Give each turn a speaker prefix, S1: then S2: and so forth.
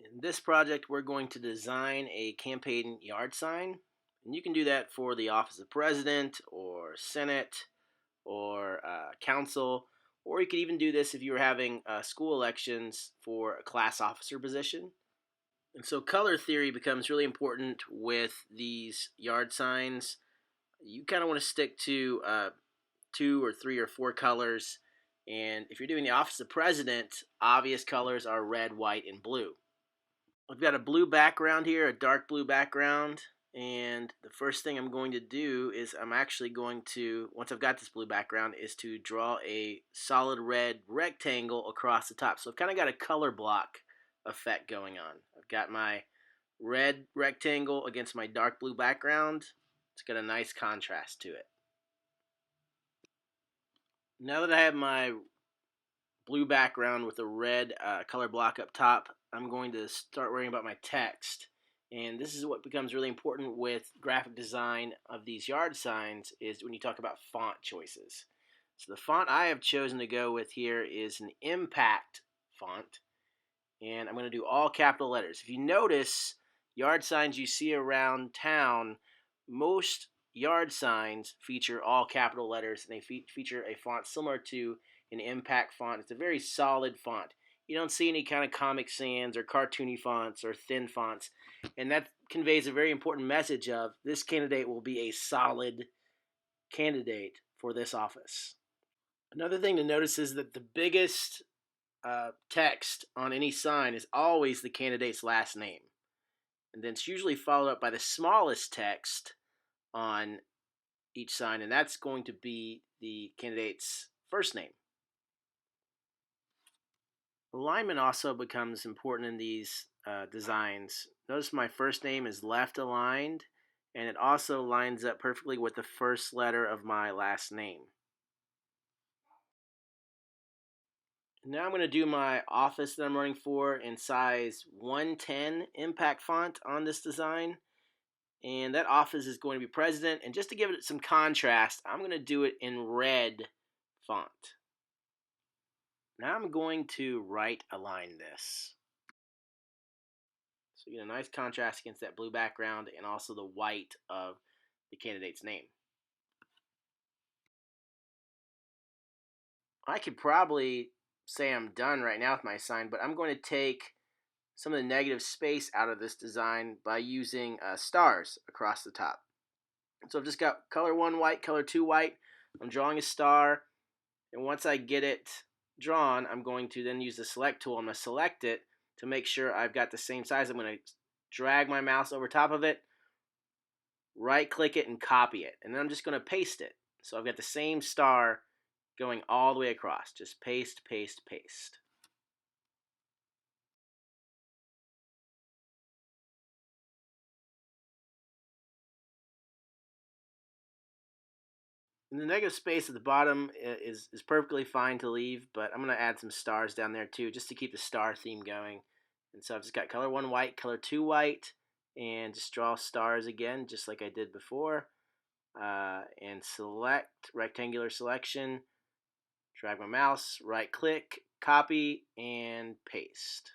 S1: In this project, we're going to design a campaign yard sign. And you can do that for the office of president or senate or council, or you could even do this if you were having school elections for a class officer position. And so color theory becomes really important with these yard signs. You kind of want to stick to 2 or 3 or 4 colors. And if you're doing the office of president, obvious colors are red, white, and blue. I've got a blue background here, a dark blue background, and the first thing I'm going to do is I'm actually going to, once I've got this blue background, is to draw a solid red rectangle across the top. So I've kind of got a color block effect going on. I've got my red rectangle against my dark blue background. It's got a nice contrast to it. Now that I have my blue background with a red color block up top, I'm going to start worrying about my text. And this is what becomes really important with graphic design of these yard signs, is when you talk about font choices. So the font I have chosen to go with here is an impact font, and I'm going to do all capital letters. If you notice, yard signs you see around town, most yard signs feature all capital letters, and they feature a font similar to an impact font. It's a very solid font. You don't see any kind of Comic Sans or cartoony fonts or thin fonts, and that conveys a very important message of this candidate will be a solid candidate for this office. Another thing to notice is that the biggest text on any sign is always the candidate's last name, and then it's usually followed up by the smallest text on each sign, and that's going to be the candidate's first name. Alignment also becomes important in these designs. Notice my first name is left aligned, and it also lines up perfectly with the first letter of my last name. Now I'm going to do my office that I'm running for in size 110 impact font on this design. And that office is going to be president. And just to give it some contrast, I'm going to do it in red font. Now I'm going to right align this. So you get a nice contrast against that blue background and also the white of the candidate's name. I could probably say I'm done right now with my sign, but I'm going to take some of the negative space out of this design by using stars across the top. So I've just got color 1 white, color 2 white. I'm drawing a star, and once I get it drawn, I'm going to then use the select tool. I'm going to select it to make sure I've got the same size. I'm going to drag my mouse over top of it, right click it, and copy it. And then I'm just going to paste it. So I've got the same star going all the way across. Just paste, paste, paste. And the negative space at the bottom is perfectly fine to leave, but I'm going to add some stars down there too, just to keep the star theme going. And so I've just got color 1 white, color 2 white, and just draw stars again, just like I did before. And select rectangular selection, drag my mouse, right click, copy, and paste.